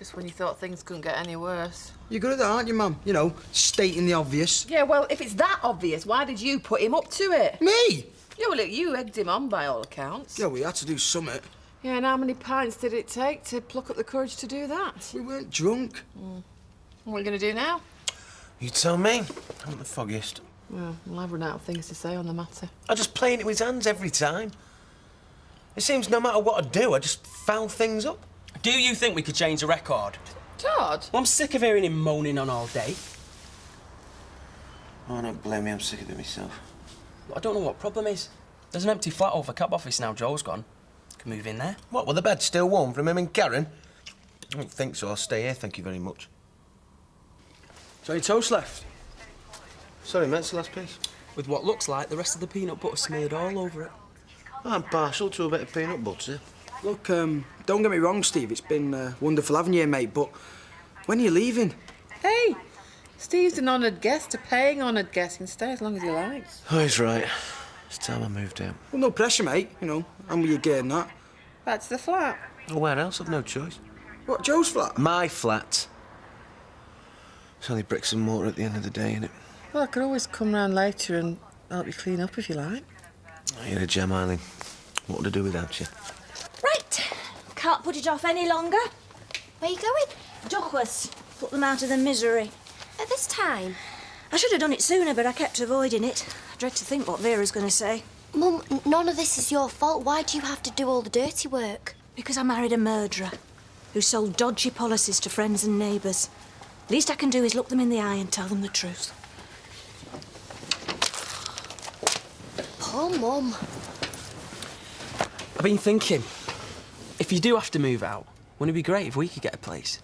Just when you thought things couldn't get any worse. You're good at that, aren't you, Mum? You know, stating the obvious. Yeah, well, if it's that obvious, why did you put him up to it? Me? Yeah, well, look, you egged him on by all accounts. Yeah, we had to do something. Yeah, and how many pints did it take to pluck up the courage to do that? We weren't drunk. What are you going to do now? You tell me. I'm the foggiest. Well, I've run out of things to say on the matter. I just play it with his hands every time. It seems no matter what I do, I just foul things up. Do you think we could change the record? Todd? Well, I'm sick of hearing him moaning on all day. Oh, don't blame me, I'm sick of it myself. I don't know what problem is. There's an empty flat over cab office now Joe's gone. Can move in there. What, well, the bed's still warm from him and Karen? I don't think so. I'll stay here, thank you very much. So any toast left? Sorry, mate, it's the last piece. With what looks like the rest of the peanut butter smeared all over it. I'm partial to a bit of peanut butter. Look, don't get me wrong, Steve. It's been wonderful having you here, mate, but when are you leaving? Hey, Steve's an honoured guest, a paying honoured guest. He can stay as long as he likes. Oh, he's right. It's time I moved out. Well, no pressure, mate. You know, I'm with you getting that. Back to the flat. Oh, where else? I've no choice. What, Joe's flat? My flat. It's only bricks and mortar at the end of the day, innit? Well, I could always come round later and help you clean up if you like. Oh, you're a gem, Eileen. What would I do without you? Right. Can't put it off any longer. Where are you going? Duckworth's. Put them out of their misery. At this time? I should have done it sooner, but I kept avoiding it. I dread to think what Vera's going to say. Mum, none of this is your fault. Why do you have to do all the dirty work? Because I married a murderer who sold dodgy policies to friends and neighbours. Least I can do is look them in the eye and tell them the truth. Poor Mum. I've been thinking, if you do have to move out, wouldn't it be great if we could get a place?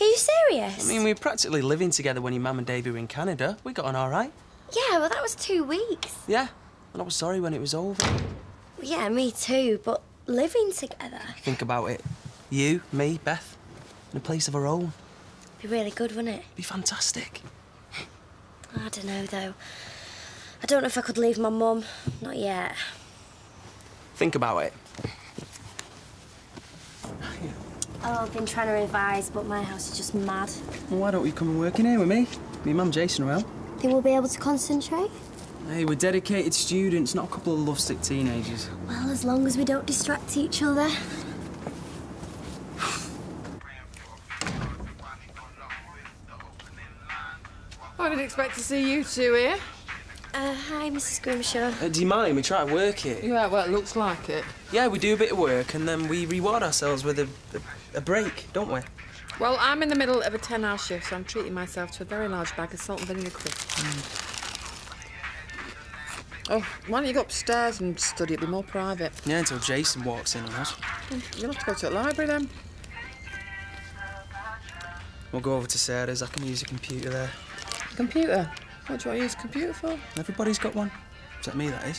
Are you serious? I mean, we were practically living together when your mum and Davey were in Canada. We got on all right. Yeah, well, that was 2 weeks. Yeah, and I was sorry when it was over. Well, yeah, me too, but living together... Think about it. You, me, Beth, in a place of our own. Be really good, wouldn't it? Be fantastic. I don't know, though. I don't know if I could leave my mum. Not yet. Think about it. Oh, I've been trying to revise, but my house is just mad. Well, why don't you come and work in here with me? Me and Mum Jason around. Think we'll be able to concentrate? Hey, we're dedicated students, not a couple of lovesick teenagers. Well, as long as we don't distract each other. I didn't expect to see you two here. Hi, Mrs. Grimshaw. Do you mind? We try to work here. Yeah, well, it looks like it. Yeah, we do a bit of work and then we reward ourselves with a break, don't we? Well, I'm in the middle of a 10-hour shift, so I'm treating myself to a very large bag of salt and vinegar crisps. Oh, why don't you go upstairs and study? It'll be more private. Yeah, until Jason walks in on us. You'll have to go to the library then. We'll go over to Sarah's. I can use a computer there. Computer? What do you want to use a computer for? Everybody's got one. Except me, that is.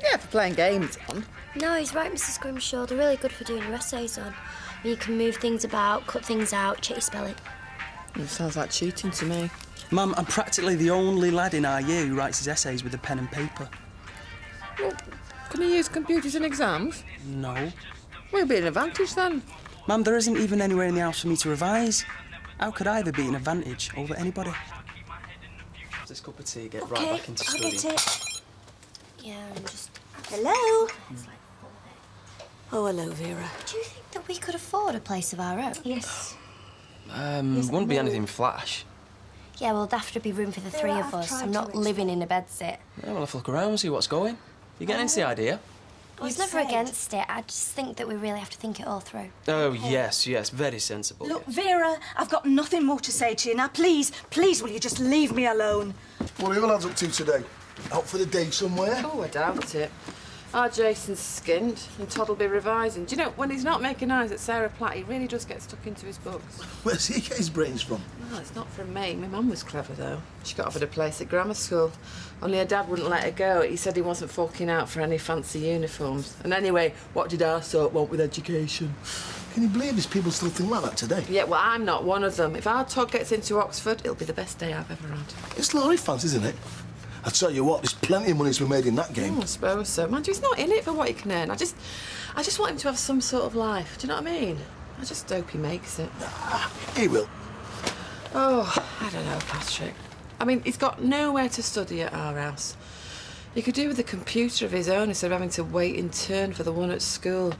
Yeah, for playing games on. No, he's right, Mrs. Grimshaw. They're really good for doing your essays on. You can move things about, cut things out, check your spelling. It sounds like cheating to me. Mum, I'm practically the only lad in our year who writes his essays with a pen and paper. Well, can you use computers in exams? No. Well, it'll be an advantage then. Mum, there isn't even anywhere in the house for me to revise. How could I ever be an advantage over anybody? This cup of tea, get right back into studying. I'll get it. Yeah, I'm just... Hello? Oh, hello, Vera. Do you think that we could afford a place of our own? Yes. Wouldn't be anything flash. Yeah, well, there'd have to be room for the three of us. I'm not living in a bedsit. Yeah, we'll have a look around and see what's going. You getting into the idea? I was never against it. I just think that we really have to think it all through. Oh, yes, very sensible. Look, yes. Vera, I've got nothing more to say to you. Now, please, will you just leave me alone? What are you lads up to today? Out for the day somewhere? Oh, I doubt it. Our Jason's skinned and Todd will be revising. Do you know, when he's not making eyes at Sarah Platt, he really does get stuck into his books. Where's he get his brains from? No, it's not from me. My mum was clever, though. She got offered a place at grammar school. Only her dad wouldn't let her go. He said he wasn't forking out for any fancy uniforms. And anyway, what did our sort want with education? Can you believe these people still think like that today? Yeah, well, I'm not one of them. If our Todd gets into Oxford, it'll be the best day I've ever had. It's lorry fans, isn't it? I tell you what, there's plenty of money to be made in that game. Oh, I suppose so. Mind you, he's not in it for what he can earn. I just want him to have some sort of life. Do you know what I mean? I just hope he makes it. He will. Oh, I don't know, Patrick. I mean, he's got nowhere to study at our house. He could do with a computer of his own instead of having to wait in turn for the one at school.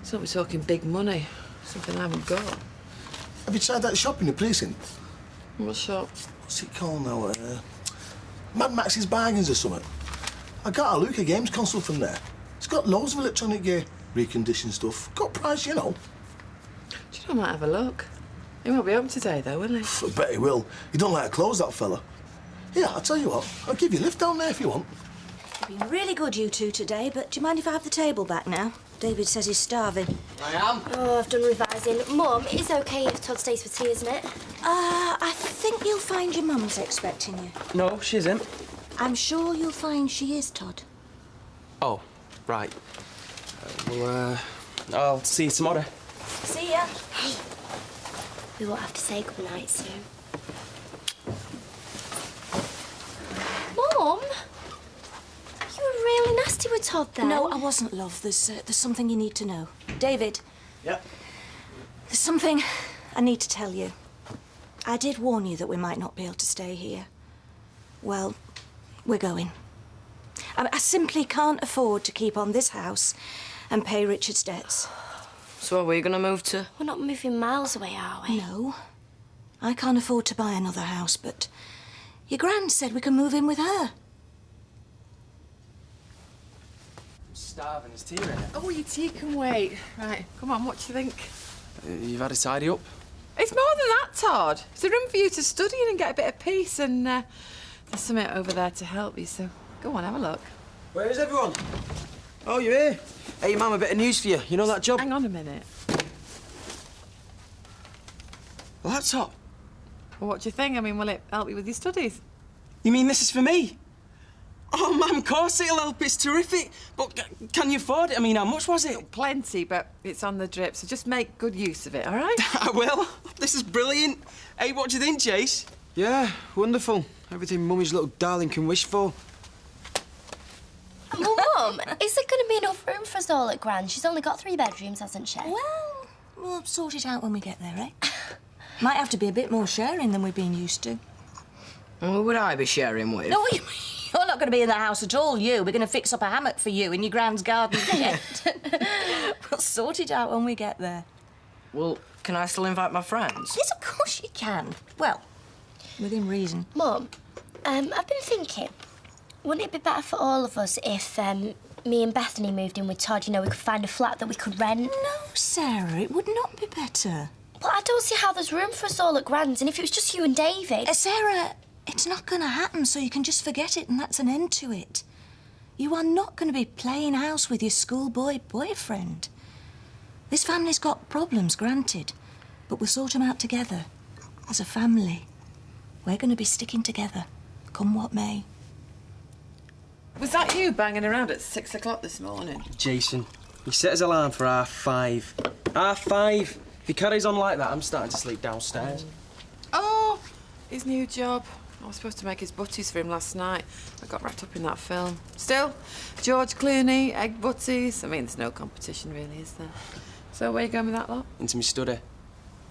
So we're talking big money, something I haven't got. Have you tried that shop in the precinct? What shop? What's it called now? Mad Max's Bargains or something. I got a Luca Games console from there. It's got loads of electronic gear, reconditioned stuff. Got price, you know. Do you know, I might have a look. He won't be home today, though, will he? I bet he will. He don't like to close, that fella. Yeah, I'll tell you what. I'll give you a lift down there if you want. You've been really good, you two, today, but do you mind if I have the table back now? David says he's starving. I am. Oh, I've done revising. Mum, it's OK if Todd stays for tea, isn't it? I think you'll find your mum's expecting you. No, she isn't. I'm sure you'll find she is, Todd. Oh, right. I'll see you tomorrow. See ya. Hey, we won't have to say goodnight soon. Mum? You were really nasty with Todd then. No, I wasn't, love. There's something you need to know. David. Yeah? There's something I need to tell you. I did warn you that we might not be able to stay here. Well, we're going. I simply can't afford to keep on this house and pay Richard's debts. So are we going to move to? We're not moving miles away, are we? No. I can't afford to buy another house, but your gran said we can move in with her. I'm starving. There's tea in it. Oh, your tea can wait. Right, come on, what do you think? You've had to tidy up. It's more than that, Todd. It's a room for you to study in and get a bit of peace, and there's something over there to help you, so go on, have a look. Where is everyone? Oh, you're here. Hey, Mum, a bit of news for you. You know that job? Hang on a minute. A laptop? Well, what do you think? I mean, will it help you with your studies? You mean this is for me? Oh, Mum, of course it'll help. It's terrific. But can you afford it? I mean, how much was it? Plenty, but it's on the drip, so just make good use of it, all right? I will. This is brilliant. Hey, what do you think, Chase? Yeah, wonderful. Everything Mummy's little darling can wish for. Well, Mum, is there going to be enough room for us all at Gran? She's only got 3 bedrooms, hasn't she? Well, we'll sort it out when we get there, eh? Might have to be a bit more sharing than we've been used to. Who would I be sharing with? No, you're not going to be in the house at all, you. We're going to fix up a hammock for you in your gran's garden shed. We'll sort it out when we get there. Well, can I still invite my friends? Yes, of course you can. Well, within reason. Mum, I've been thinking, wouldn't it be better for all of us if me and Bethany moved in with Todd? You know, we could find a flat that we could rent. No, Sarah, it would not be better. But I don't see how there's room for us all at Gran's, and if it was just you and David... Sarah, it's not going to happen, so you can just forget it and that's an end to it. You are not going to be playing house with your schoolboy boyfriend. This family's got problems, granted, but we'll sort them out together. As a family, we're going to be sticking together, come what may. Was that you banging around at 6 o'clock this morning? Jason, he set his alarm for 5:30. 5:30. If he carries on like that, I'm starting to sleep downstairs. Oh, his new job. I was supposed to make his butties for him last night. I got wrapped up in that film. Still, George Clooney, egg butties. I mean, there's no competition really, is there? So where you going with that lot? Into my study.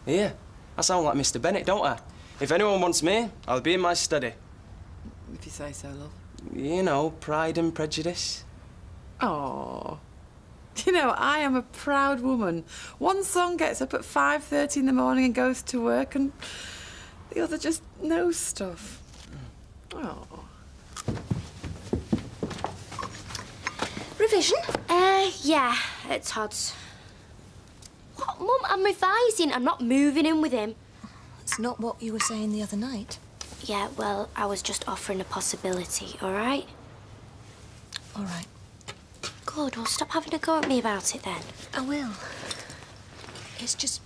Here, I sound like Mr. Bennett, don't I? If anyone wants me, I'll be in my study. If you say so, love. You know, Pride and Prejudice. Oh. You know, I am a proud woman. One son gets up at 5:30 in the morning and goes to work, and the other just knows stuff. Oh. Revision? Yeah, at Todd's. What, Mum? I'm revising. I'm not moving in with him. It's not what you were saying the other night. Yeah, well, I was just offering a possibility, all right? All right. Good, well, stop having a go at me about it then. I will. It's just,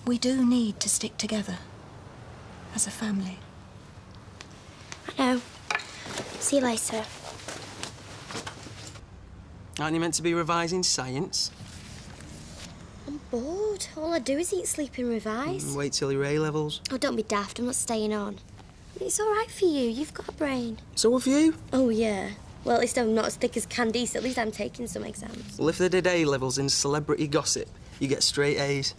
we do need to stick together as a family. I know. See you later. Aren't you meant to be revising science? I'm bored. All I do is eat, sleep and revise. Wait till your A-levels. Oh, don't be daft. I'm not staying on. It's all right for you. You've got a brain. So have you? Oh, yeah. Well, at least I'm not as thick as Candice. At least I'm taking some exams. Well, if they did A-levels in celebrity gossip, you get straight A's.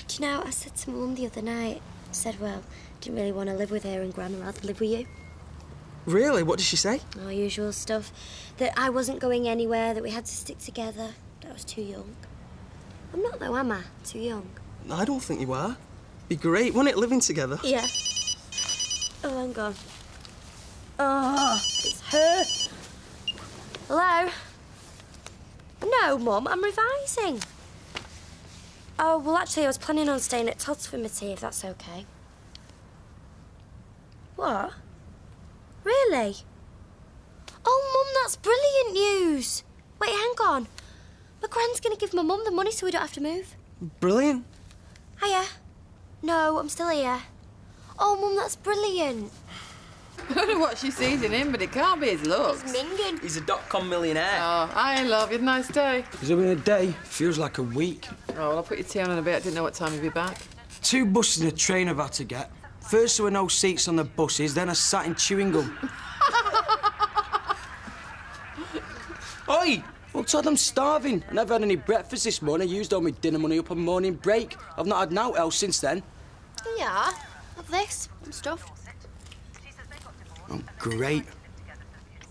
Do you know, I said to Mum the other night, I said, well, didn't really want to live with her and Gran, I'd rather live with you. Really? What did she say? All usual stuff. That I wasn't going anywhere, that we had to stick together, that I was too young. I'm not though, am I? Too young. I don't think you are. Be great, wouldn't it, living together? Yeah. Oh, hang on. Oh, it's her. Hello? No, Mum, I'm revising. Oh, well, actually, I was planning on staying at Todd's for my tea, if that's okay. What? Really? Oh, Mum, that's brilliant news. Wait, hang on. My Gran's going to give my Mum the money so we don't have to move. Brilliant. Hiya. No, I'm still here. Oh, Mum, that's brilliant. I don't know what she sees in him, but it can't be his looks. He's minging. He's a dot-com millionaire. Oh, hi, love. You had a nice day. It's been a day. Feels like a week. Oh, well, I'll put your tea on in a bit. I didn't know what time you'd be back. 2 buses and a train I've had to get. First there were no seats on the buses, then I sat in chewing gum. Oi! Well, Todd, I'm starving. I never had any breakfast this morning. I used all my dinner money up on morning break. I've not had naught else since then. Yeah, have this. I'm stuffed. Oh, great.